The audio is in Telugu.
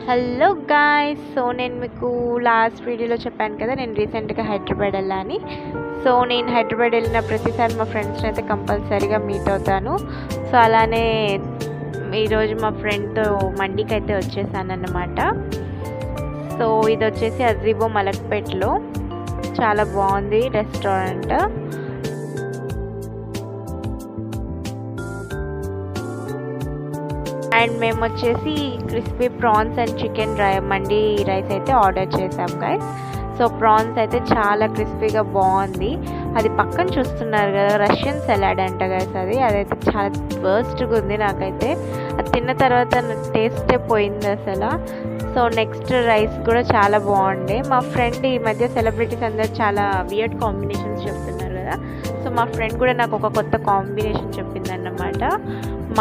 హలో గాయ్స్, సో నేను మీకు లాస్ట్ వీడియోలో చెప్పాను కదా, నేను రీసెంట్గా హైదరాబాద్ వెళ్ళాను. సో నేను హైదరాబాద్ వెళ్ళిన ప్రతిసారి మా ఫ్రెండ్స్ని అయితే కంపల్సరీగా మీట్ అవుతాను. సో అలానే ఈరోజు మా ఫ్రెండ్తో మండికి అయితే వచ్చేసాను అన్నమాట. సో ఇది వచ్చేసి అజీబో మలక్పేట్లో, చాలా బాగుంది రెస్టారెంట్. అండ్ మేము వచ్చేసి crispy prawns and chicken mandi rice అయితే ఆర్డర్ చేసాం గైస్. సో ప్రాన్స్ అయితే చాలా క్రిస్పీగా బాగుంది. అది పక్కన చూస్తున్నారు కదా, రష్యన్ సలాడ్ అంట గైస్. అదైతే చాలా వర్స్ట్గా ఉంది. నాకైతే అది తిన్న తర్వాత టేస్టే పోయింది అసలు. సో నెక్స్ట్ రైస్ కూడా చాలా బాగుండే. మా ఫ్రెండ్, ఈ మధ్య సెలబ్రిటీస్ అందరు చాలా వియర్డ్ కాంబినేషన్స్ చెప్తున్నారు కదా, సో మా ఫ్రెండ్ కూడా నాకు ఒక కొత్త కాంబినేషన్ చెప్పిందన్నమాట.